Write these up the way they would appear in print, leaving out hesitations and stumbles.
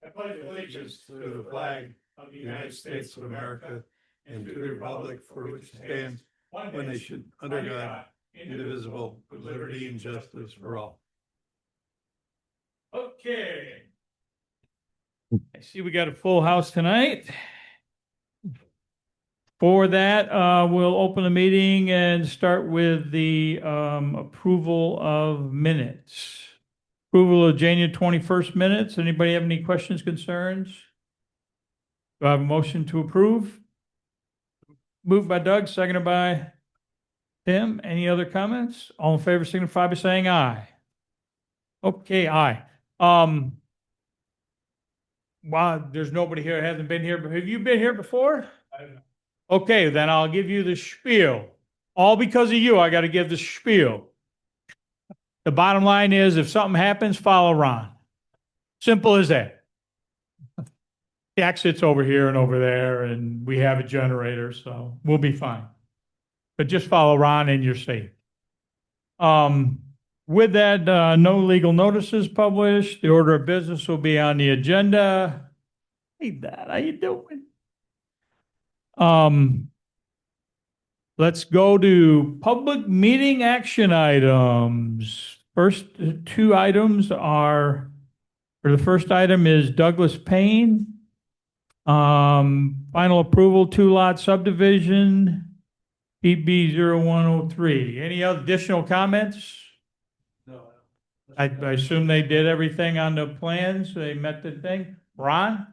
I pledge allegiance to the flag of the United States of America and to the republic for which it stands, one nation, under God, indivisible, with liberty and justice for all. Okay. I see we got a full house tonight. For that, we'll open the meeting and start with the approval of minutes. Approval of January 21st minutes. Anybody have any questions, concerns? Do I have a motion to approve? Moved by Doug, seconded by Tim. Any other comments? All in favor signify by saying aye. Okay, aye. Wow, there's nobody here that hasn't been here. Have you been here before? Okay, then I'll give you the spiel. All because of you, I got to give the spiel. The bottom line is, if something happens, follow Ron. Simple as that. The exit's over here and over there, and we have a generator, so we'll be fine. But just follow Ron and you're safe. With that, no legal notices published. The order of business will be on the agenda. Hey, Dad, how you doing? Let's go to public meeting action items. First two items are, or the first item is Douglas Payne. Final approval, 2-lot subdivision, PB 0103. Any additional comments? No. I assume they did everything on the plans. They met the thing. Ron,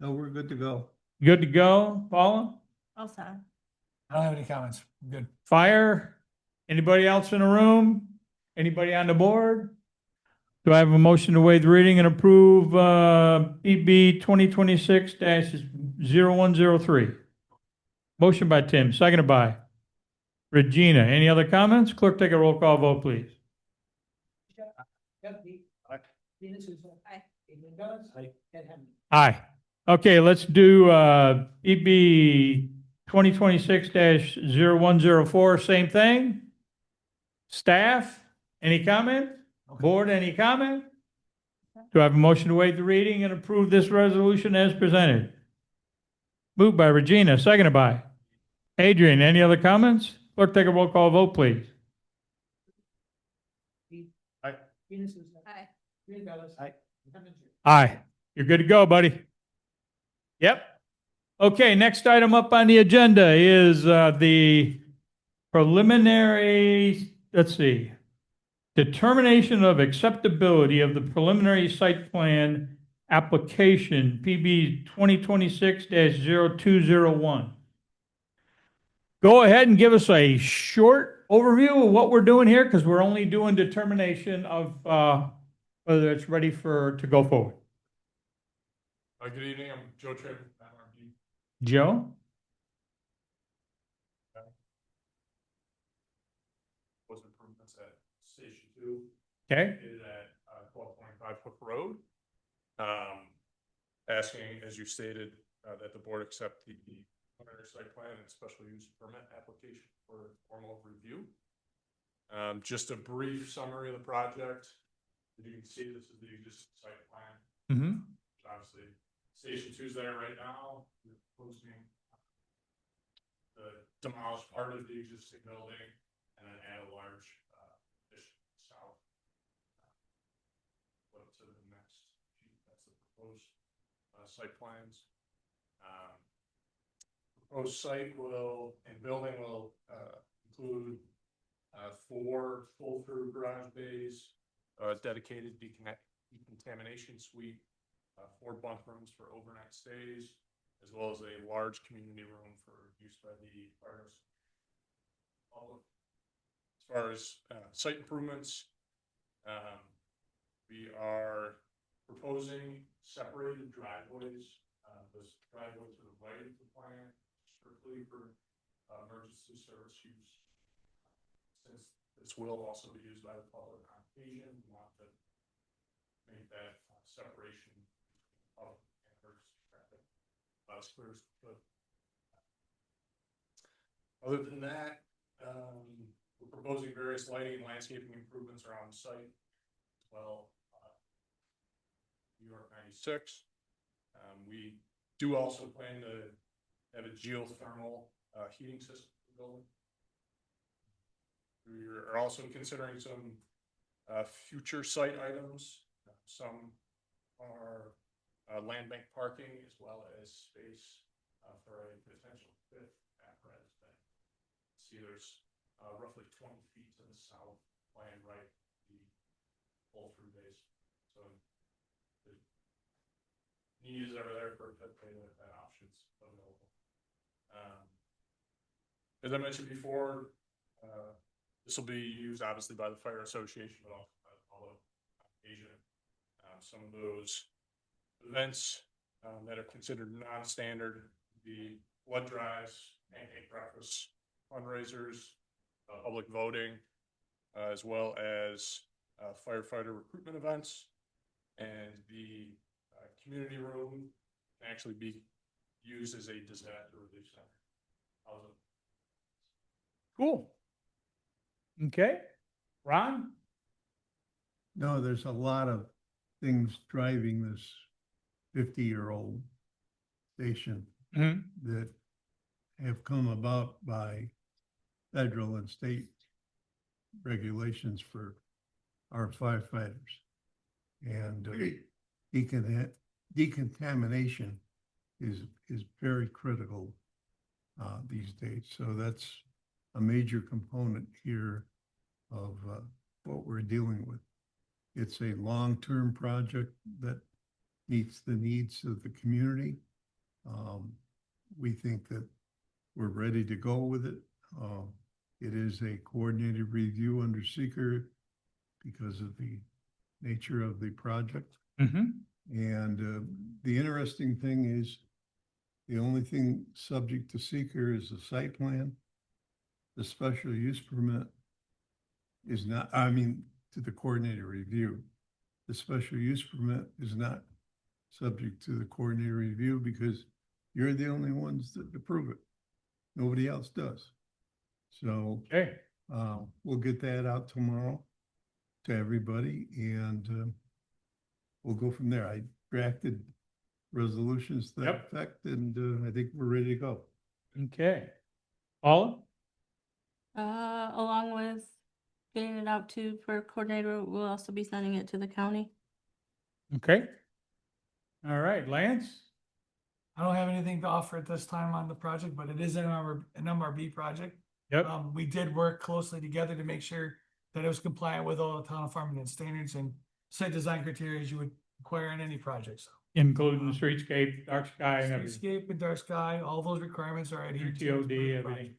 No, we're good to go. good to go. Paula? All set. I don't have any comments. Good. Fire? Anybody else in the room? Anybody on the board? Do I have a motion to waive the reading and approve PB 2026-0103? Motion by Tim, seconded by Regina. Any other comments? Clerk, take a roll call vote, please. Aye. Okay, let's do PB 2026-0104, same thing. Staff, any comment? Board, any comment? Do I have a motion to waive the reading and approve this resolution as presented? Moved by Regina, seconded by Adrian. Any other comments? Clerk, take a roll call vote, please. Aye. Aye. You're good to go, buddy. Yep. Okay, next item up on the agenda is the preliminary, let's see, determination of acceptability of the preliminary site plan application, PB 2026-0201. Go ahead and give us a short overview of what we're doing here, because we're only doing determination of whether it's ready to go forward. Good evening, I'm Joe Tripp. Joe? Was improvements at Station 2. Okay. Located at 1225 Hook Road. Asking, as you stated, that the board accept the preliminary site plan and special use permit application for formal review. Just a brief summary of the project. As you can see, this is the existing site plan. Mm-hmm. Obviously, Station 2 is there right now. We're proposing the demolished part of the existing building and then add a large addition south. Go to the next sheet. That's the proposed site plans. Proposed site building will include 4 full-through garage bays, dedicated decontamination suite, 4 bunk rooms for overnight stays, as well as a large community room for use by the fire. As far as site improvements, we are proposing separated driveways. This driveway to the right of the plan, strictly for emergency service use. Since this will also be used by the public on occasion, we want to make that separation of emergency traffic as clear as we could. Other than that, we're proposing various lighting and landscaping improvements around the site as well. New York 96. We do also plan to have a geothermal heating system for the building. We are also considering some future site items. Some are land bank parking as well as space for a potential fifth apparatus bank. See, there's roughly 20 feet to the south, lying right at the pull-through base. So the needs are there for that options available. As I mentioned before, this will be used obviously by the fire association, but also by the public occasion. Some of those events that are considered non-standard, the blood drives, pancake breakfasts, fundraisers, public voting, as well as firefighter recruitment events, and the community room can actually be used as a disaster relief center. How's it? Cool. Okay, Ron? No, there's a lot of things driving this 50-year-old station that have come about by federal and state regulations for our firefighters. And decontamination is very critical these days. So that's a major component here of what we're dealing with. It's a long-term project that meets the needs of the community. We think that we're ready to go with it. It is a coordinated review under seeker because of the nature of the project. And the interesting thing is the only thing subject to seeker is the site plan. The special use permit is not, to the coordinated review. The special use permit is not subject to the coordinated review because you're the only ones that approve it. Nobody else does. So Okay. we'll get that out tomorrow to everybody and we'll go from there. I drafted resolutions to that Yep. effect and I think we're ready to go. Okay. Paula? Along with getting it out to for coordinator, we'll also be sending it to the county. Okay. All right, Lance? I don't have anything to offer at this time on the project, but it is an MRB project. Yep. We did work closely together to make sure that it was compliant with all the town of Farmington standards and site design criteria you would require in any project. So Including the streetscape, dark sky and everything. streetscape and dark sky, all those requirements are adhered to. UTOD, everything.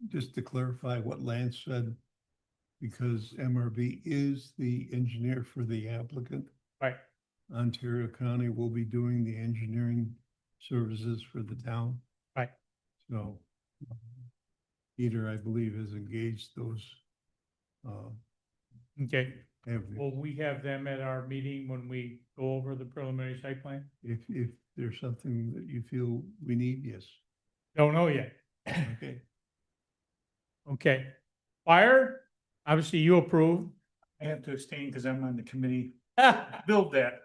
Just to clarify what Lance said, because MRB is the engineer for the applicant. Right. Ontario County will be doing the engineering services for the town. Right. So Peter, I believe, has engaged those. Okay. avenues. Will we have them at our meeting when we go over the preliminary site plan? If there's something that you feel we need, yes. Don't know yet. Okay. Okay. Fire? Obviously you approve. I have to abstain because I'm on the committee. Build that.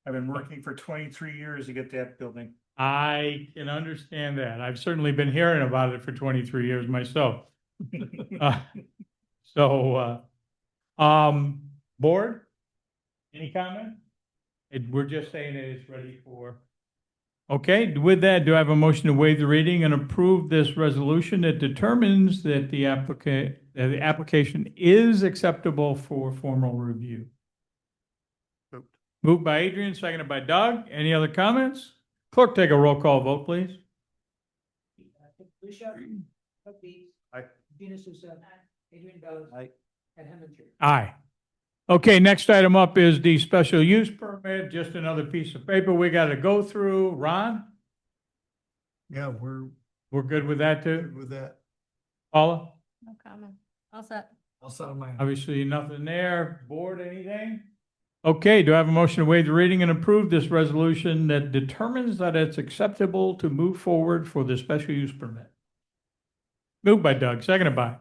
I've been working for 23 years to get that building. I can understand that. I've certainly been hearing about it for 23 years myself. Board? Any comment? We're just saying that it's ready for. Okay, with that, do I have a motion to waive the reading and approve this resolution that determines that the application is acceptable for formal review? Moved. Moved by Adrian, seconded by Doug. Any other comments? Clerk, take a roll call vote, please. Lucia, Doug Beats. Aye. Gina Souza. Adrian Bellis. Aye. Ed Heminger. Aye. Okay, next item up is the special use permit, just another piece of paper we got to go through. Ron, Yeah, we're we're good with that good too? with that. Paula, No comment. All set. I'll settle mine. obviously nothing there. Board, anything? Okay, do I have a motion to waive the reading and approve this resolution that determines that it's acceptable to move forward for the special use permit? Moved by Doug, seconded by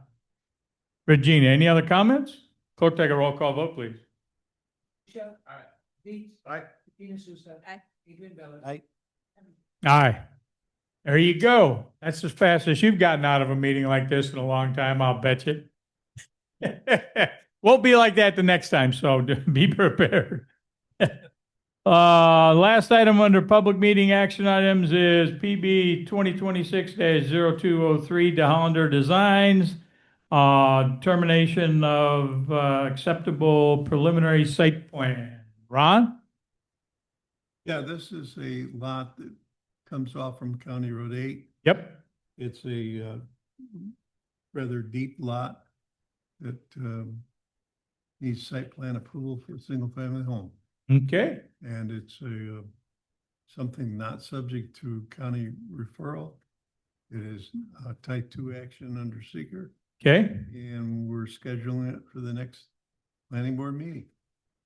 Regina. Any other comments? Clerk, take a roll call vote, please. Lucia. Aye. Beats. Aye. Gina Souza. Aye. Adrian Bellis. Aye. Aye. There you go. That's as fast as you've gotten out of a meeting like this in a long time, I'll bet you. Won't be like that the next time, so be prepared. Last item under public meeting action items is PB 2026-0203 De Hollander Designs. Termination of acceptable preliminary site plan. Ron? Yeah, this is a lot that comes off from County Road 8. Yep. It's a rather deep lot that needs site plan approval for a single-family home. Okay. And it's a something not subject to county referral. It is a type 2 action under seeker, Okay. and we're scheduling it for the next planning board meeting.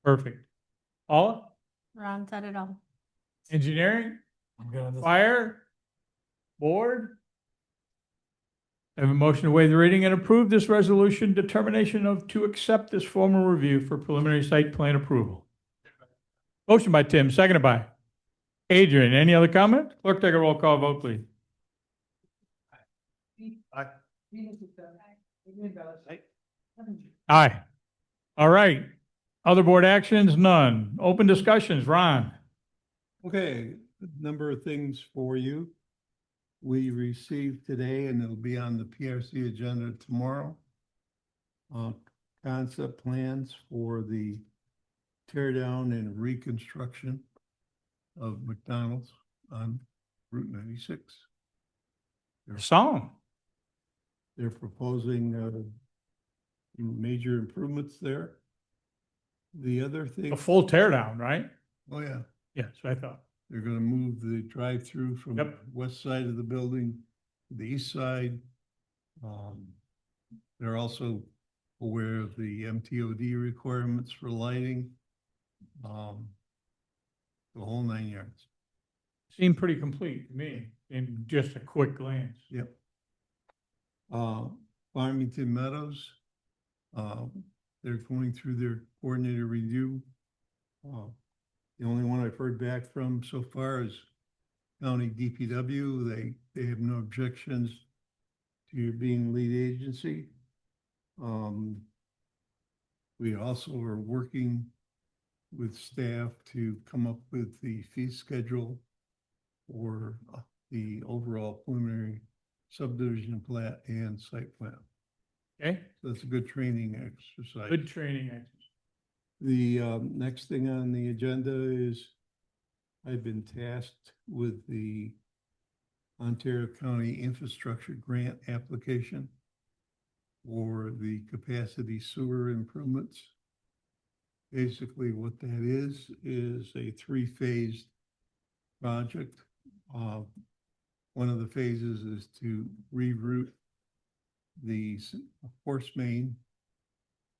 Perfect. Paula? Ron said it all. Engineering? I'm good on this. Fire? Board? Have a motion to waive the reading and approve this resolution determination of to accept this formal review for preliminary site plan approval. Motion by Tim, seconded by Adrian. Any other comment? Clerk, take a roll call vote, please. Aye. Gina Souza. Adrian Bellis. Kevin G. Aye. All right. Other board actions? None. Open discussions. Ron? Okay, a number of things for you. We received today, and it'll be on the PRC agenda tomorrow, concept plans for the tear down and reconstruction of McDonald's on Route 96. Song. They're proposing major improvements there. The other thing, A full tear down, right? oh yeah, Yes, I thought. they're gonna move the drive-through from the Yep. west side of the building to the east side. They're also aware of the MTOD requirements for lighting. The whole 9 yards. Seemed pretty complete to me in just a quick glance. Yep. Farmington Meadows, they're going through their coordinated review. The only one I've heard back from so far is County DPW. They have no objections to you being lead agency. We also are working with staff to come up with the fee schedule for the overall preliminary subdivision plat and site plan. Okay? So that's a good training exercise. Good training exercise. The next thing on the agenda is I've been tasked with the Ontario County Infrastructure Grant application for the capacity sewer improvements. Basically, what that is a three-phased project. One of the phases is to reroute the force main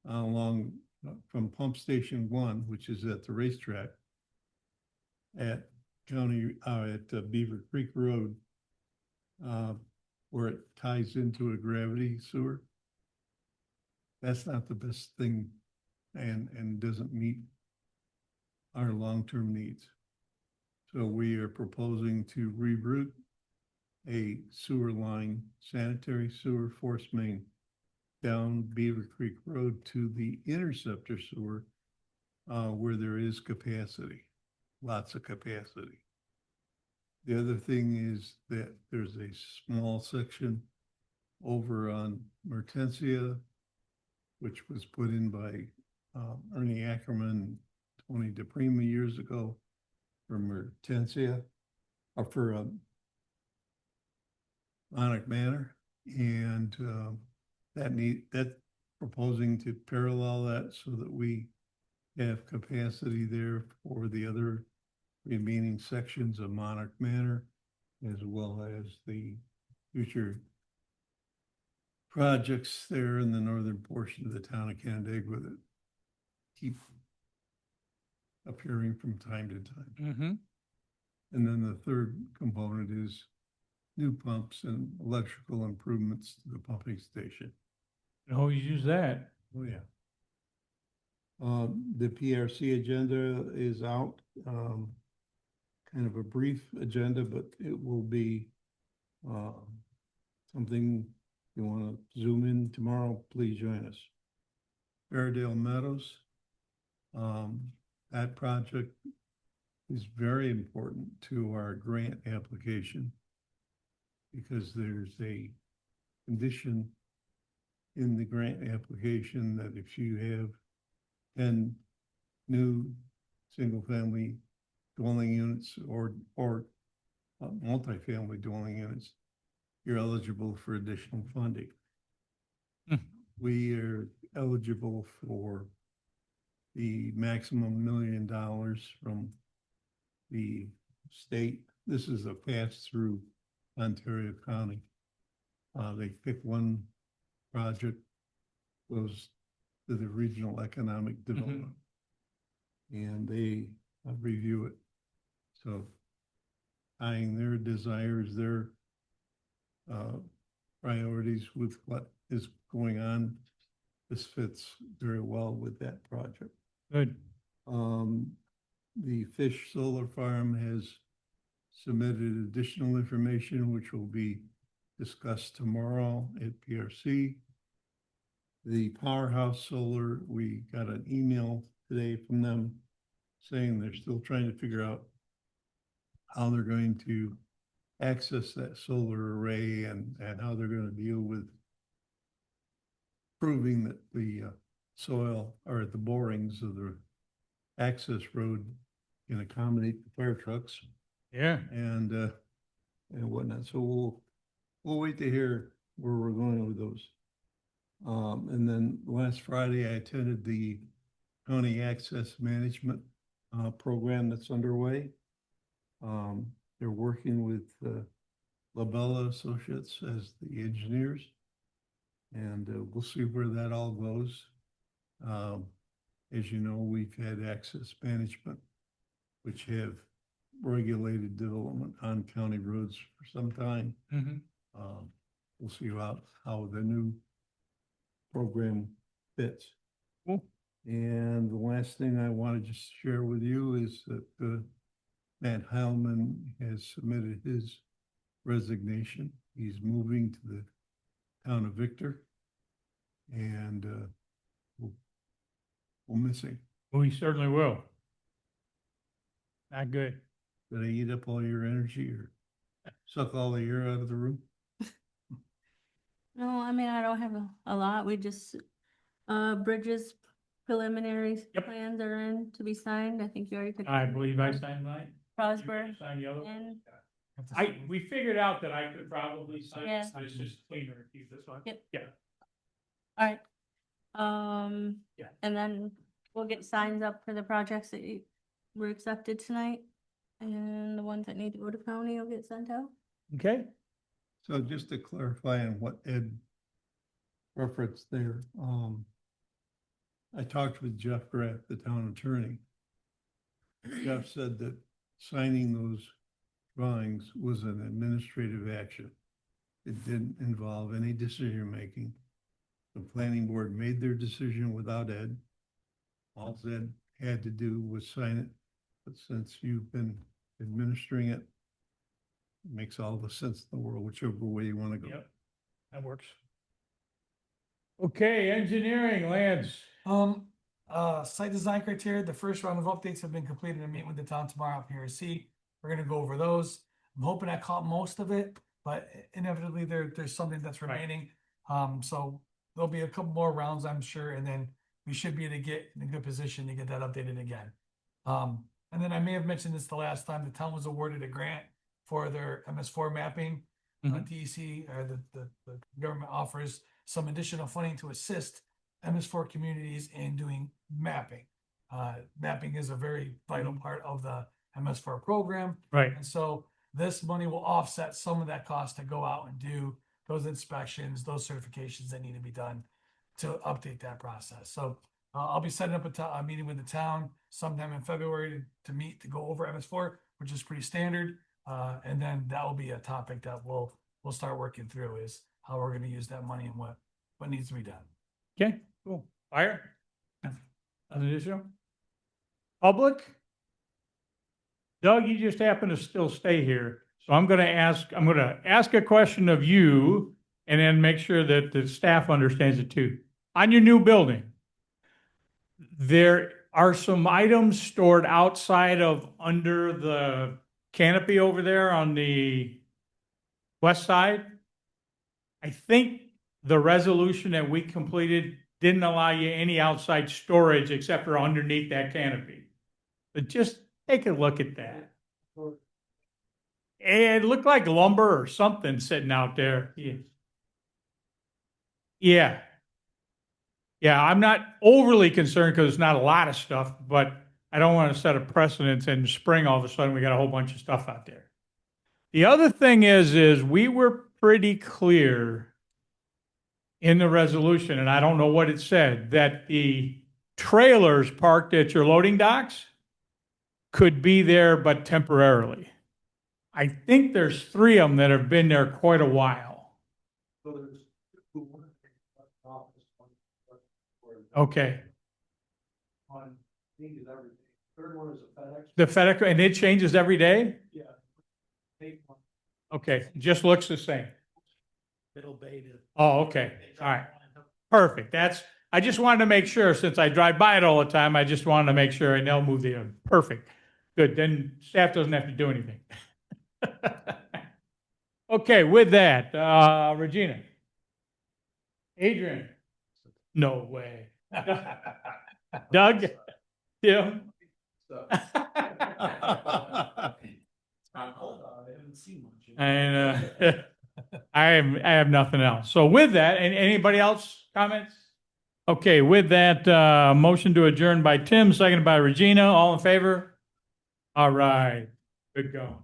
along from pump station 1, which is at the racetrack at Beaver Creek Road, where it ties into a gravity sewer. That's not the best thing and doesn't meet our long-term needs. So we are proposing to reroute a sewer line, sanitary sewer force main down Beaver Creek Road to the interceptor sewer, where there is capacity, lots of capacity. The other thing is that there's a small section over on Mertensia, which was put in by Ernie Ackerman, Tony DePrima years ago for Mertensia, or for Monarch Manor, and that's proposing to parallel that so that we have capacity there for the other remaining sections of Monarch Manor, as well as the future projects there in the northern portion of the town of Canandaigua that keep appearing from time to time. Mm-hmm. And then the third component is new pumps and electrical improvements to the pumping station. Always use that. Oh, yeah. The PRC agenda is out, kind of a brief agenda, but it will be, something you want to zoom in tomorrow, please join us. Fairdale Meadows, that project is very important to our grant application because there's a condition in the grant application that if you have 10 new single-family dwelling units or multifamily dwelling units, you're eligible for additional funding. Hmm. We are eligible for the maximum $1 million from the state. This is a pass-through Ontario County. They pick one project, goes to the regional economic development, and they review it. So tying their desires, their priorities with what is going on, this fits very well with that project. Good. The Fish Solar Farm has submitted additional information, which will be discussed tomorrow at PRC. The Powerhouse Solar, we got an email today from them saying they're still trying to figure out how they're going to access that solar array and how they're going to deal with proving that the soil or the borings of the access road can accommodate the fire trucks Yeah. and whatnot. So we'll wait to hear where we're going with those. And then last Friday, I attended the county access management program that's underway. They're working with Labella Associates as the engineers, and we'll see where that all goes. As you know, we've had access management, which have regulated development on county roads for some time. We'll see how the new program fits. Cool. And the last thing I want to just share with you is that Matt Heilman has submitted his resignation. He's moving to the town of Victor, and we'll miss him. We certainly will. Not good. Did I eat up all your energy or suck all the air out of the room? No, I mean, I don't have a lot. We just, bridges preliminary Yep. plans are in to be signed. I think you already took. I believe I signed mine. Prosper Sign the other. and, We figured out that I could probably sign, Yeah. it's just cleaner to keep this one. Yep. Yeah. all right. Yeah. And then we'll get signs up for the projects that were accepted tonight. And the ones that need to go to county will get sent out. Okay. So just to clarify on what Ed referenced there, I talked with Jeff Graff, the town attorney. Jeff said that signing those drawings was an administrative action. It didn't involve any decision-making. The planning board made their decision without Ed. All Ed had to do was sign it, but since you've been administering it, it makes all the sense in the world, whichever way you want to go. Yep. That works. Okay, engineering, Lance. Site design criteria, the first round of updates have been completed and meet with the town tomorrow at PRC. We're gonna go over those. I'm hoping I caught most of it, but inevitably there's something that's Right. remaining. So there'll be a couple more rounds, I'm sure, and then we should be able to get in a good position to get that updated again. And then I may have mentioned this the last time, the town was awarded a grant for their MS4 mapping. Mhm. DEC, or the government offers some additional funding to assist MS4 communities in doing mapping. Mapping is a very vital part of the MS4 program. Right. And so this money will offset some of that cost to go out and do those inspections, those certifications that need to be done to update that process. So I'll be setting up a meeting with the town sometime in February to meet, to go over MS4, which is pretty standard. And then that will be a topic that we'll start working through, is how we're gonna use that money and what needs to be done. Okay, cool. Fire? An issue? Public? Doug, you just happen to still stay here, so I'm gonna ask a question of you and then make sure that the staff understands it too. On your new building, there are some items stored outside of under the canopy over there on the west side. I think the resolution that we completed didn't allow you any outside storage except for underneath that canopy. But just take a look at that. It looked like lumber or something sitting out there. Yeah. Yeah. Yeah, I'm not overly concerned because it's not a lot of stuff, but I don't want to set a precedent in spring, all of a sudden we got a whole bunch of stuff out there. The other thing is we were pretty clear in the resolution, and I don't know what it said, that the trailers parked at your loading docks could be there, but temporarily. I think there's 3 of them that have been there quite a while. Okay. On, changes every day. Third one is a FedEx. The FedEx, and it changes every day? Yeah. Take one. Okay, just looks the same. Middle Bay to. Oh, okay, all right. Perfect. I just wanted to make sure, since I drive by it all the time, I just wanted to make sure, and they'll move the, perfect. Good, then staff doesn't have to do anything. Okay, with that, Regina. Adrian. No way. Doug? Tim? And I have nothing else. So with that, and anybody else comments? Okay, with that, motion to adjourn by Tim, seconded by Regina. All in favor? All right, good going.